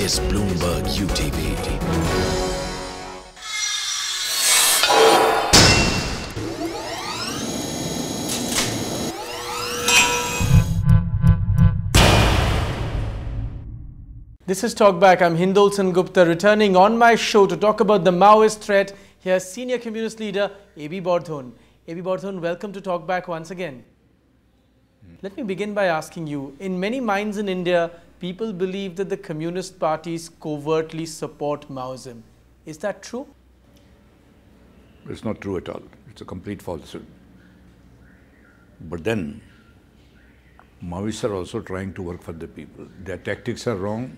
is Bloomberg UTV. This is Talkback. I'm Hindol Sengupta, returning on my show to talk about the Maoist threat. Here's senior communist leader A B Bardhan. A B Bardhan, welcome to Talkback once again. Let me begin by asking you, in many minds in India, people believe that the communist parties covertly support Maoism. Is that true? It's not true at all. It's a complete falsehood. But then, Maoists are also trying to work for the people. Their tactics are wrong.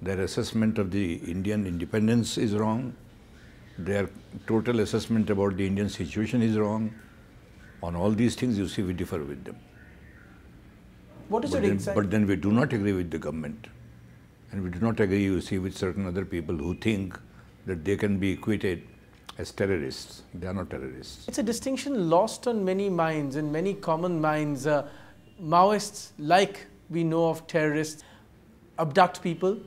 Their assessment of the Indian independence is wrong. Their total assessment about the Indian situation is wrong. On all these things, you see, we differ with them. What is your exact... But then we do not agree with the government. And we do not agree, you see, with certain other people who think that they can be equated as terrorists. They are not terrorists. It's a distinction lost on many minds, in many common minds. Maoists, like we know of terrorists, abduct people.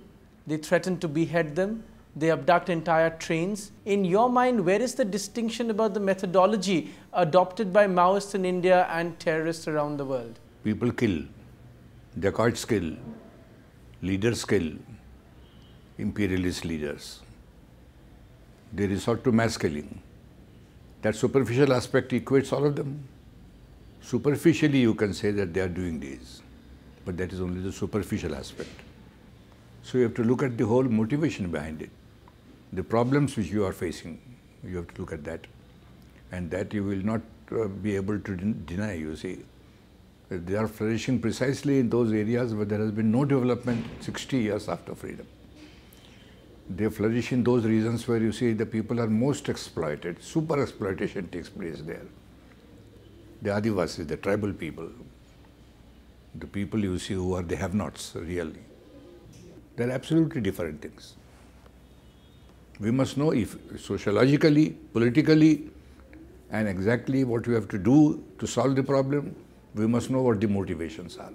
They threaten to behead them. They abduct entire trains. In your mind, where is the distinction about the methodology adopted by Maoists in India and terrorists around the world? People kill. Dacoits kill. Leaders kill. Imperialist leaders. They resort to mass killing. That superficial aspect equates all of them. Superficially, you can say that they are doing this, but that is only the superficial aspect. So you have to look at the whole motivation behind it. The problems which you are facing, you have to look at that. And that you will not be able to deny, you see. They are flourishing precisely in those areas where there has been no development 60 years after freedom. They flourish in those regions where you see the people are most exploited. Super exploitation takes place there. The Adivasis, the tribal people, the people you see who are the have-nots, really. They're absolutely different things. We must know if sociologically, politically, and exactly what we have to do to solve the problem, we must know what the motivations are.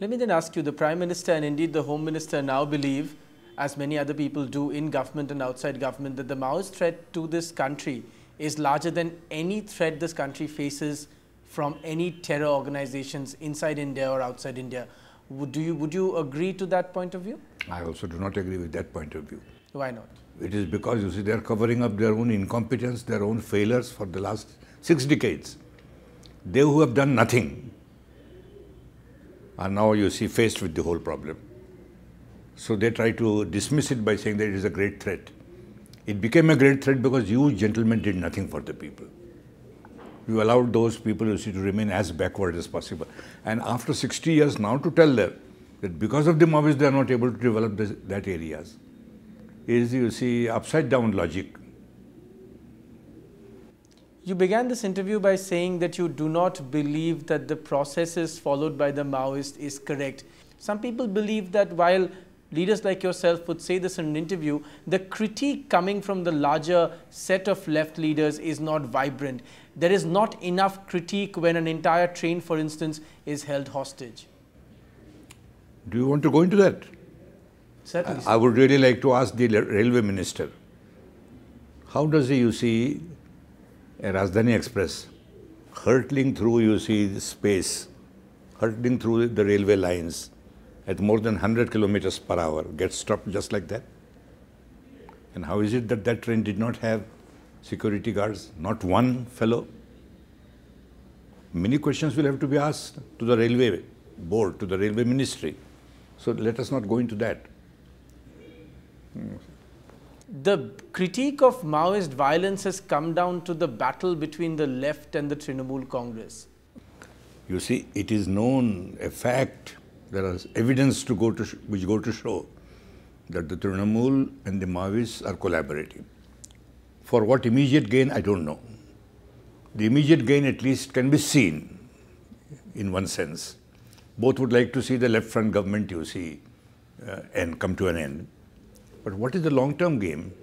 Let me then ask you, the Prime Minister and indeed the Home Minister now believe, as many other people do in government and outside government, that the Maoist threat to this country is larger than any threat this country faces from any terror organizations inside India or outside India. Would you agree to that point of view? I also do not agree with that point of view. Why not? It is because, you see, they are covering up their own incompetence, their own failures for the last 6 decades. They who have done nothing are now, you see, faced with the whole problem. So they try to dismiss it by saying that it is a great threat. It became a great threat because you gentlemen did nothing for the people. You allowed those people, you see, to remain as backward as possible. And after 60 years now to tell them that because of the Maoists they are not able to develop that areas is, you see, upside down logic. You began this interview by saying that you do not believe that the processes followed by the Maoists is correct. Some people believe that while leaders like yourself would say this in an interview, the critique coming from the larger set of left leaders is not vibrant. There is not enough critique when an entire train, for instance, is held hostage. Do you want to go into that? Certainly. I would really like to ask the railway minister, how does he, you see, a Rajdhani Express hurtling through, you see, the space, hurtling through the railway lines at more than 100 kilometers per hour, gets stopped just like that? And how is it that that train did not have security guards, not one fellow? Many questions will have to be asked to the railway board, to the railway ministry. So let us not go into that. The critique of Maoist violence has come down to the battle between the left and the Trinamool Congress. You see, it is known, a fact, there is evidence to which go to show that the Trinamool and the Maoists are collaborating. For what immediate gain, I don't know. The immediate gain at least can be seen in one sense. Both would like to see the left front government, you see, and come to an end. But what is the long-term game?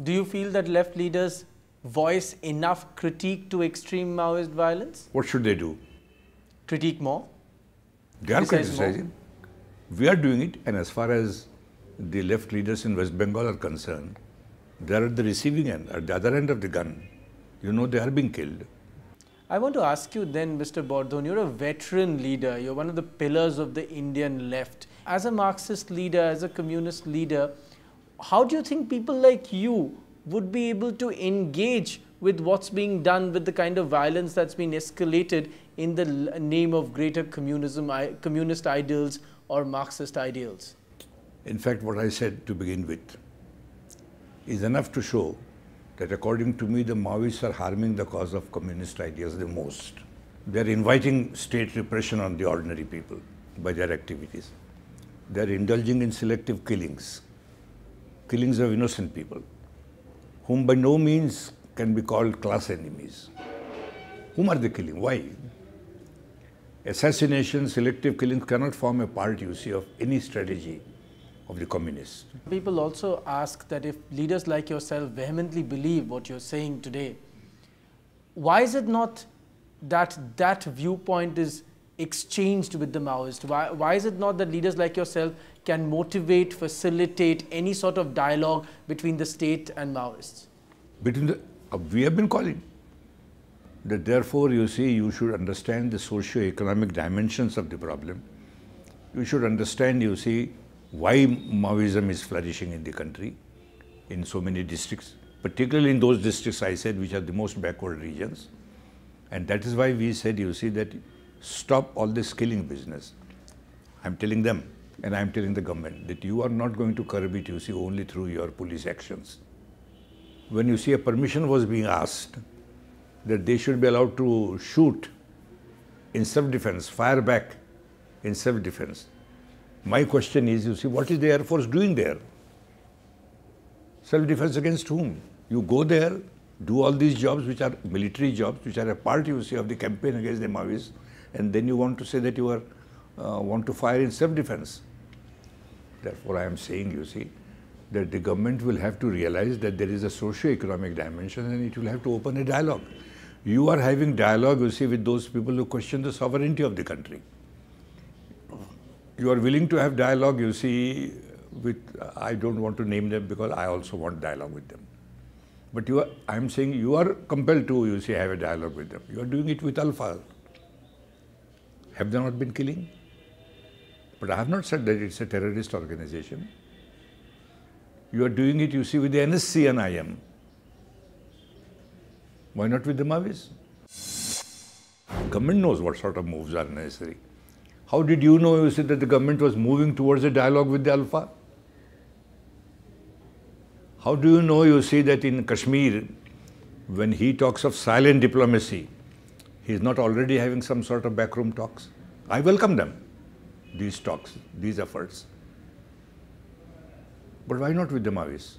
Do you feel that left leaders voice enough critique to extreme Maoist violence? What should they do? Critique more? They are criticizing. We are doing it, and as far as the left leaders in West Bengal are concerned, they are at the receiving end, at the other end of the gun. You know, they are being killed. I want to ask you then, Mr. Bardhan, you're a veteran leader, you're one of the pillars of the Indian left. As a Marxist leader, as a communist leader, how do you think people like you would be able to engage with what's being done, with the kind of violence that's been escalated in the name of greater communism, communist ideals or Marxist ideals? In fact, what I said to begin with is enough to show that according to me, the Maoists are harming the cause of communist ideas the most. They are inviting state repression on the ordinary people by their activities. They are indulging in selective killings, killings of innocent people, whom by no means can be called class enemies. Whom are they killing? Why? Assassination, selective killings cannot form a part, you see, of any strategy of the communists. People also ask that if leaders like yourself vehemently believe what you're saying today, why is it not that that viewpoint is exchanged with the Maoists? Why is it not that leaders like yourself can motivate, facilitate any sort of dialogue between the state and Maoists? We have been calling that therefore, you see, you should understand the socio-economic dimensions of the problem. You should understand, you see, why Maoism is flourishing in the country, in so many districts, particularly in those districts I said which are the most backward regions. And that is why we said, you see, that stop all this killing business. I'm telling them, and I'm telling the government, that you are not going to curb it, you see, only through your police actions. When you see a permission was being asked, that they should be allowed to shoot in self-defense, fire back in self-defense. My question is, you see, what is the Air Force doing there? Self-defense against whom? You go there, do all these jobs which are military jobs, which are a part, you see, of the campaign against the Maoists, and then you want to say that you are, want to fire in self-defense. Therefore, I am saying, you see, that the government will have to realize that there is a socio-economic dimension and it will have to open a dialogue. You are having dialogue, you see, with those people who question the sovereignty of the country. You are willing to have dialogue, you see, with, I don't want to name them because I also want dialogue with them. But I am saying you are compelled to, you see, have a dialogue with them. You are doing it with Alpha. Have they not been killing? But I have not said that it's a terrorist organization. You are doing it, you see, with the NSC and IM. Why not with the Maoists? Government knows what sort of moves are necessary. How did you know, you see, that the government was moving towards a dialogue with the Alpha? How do you know, you see, that in Kashmir, when he talks of silent diplomacy, he is not already having some sort of backroom talks? I welcome them, these talks, these efforts. But why not with the Maoists?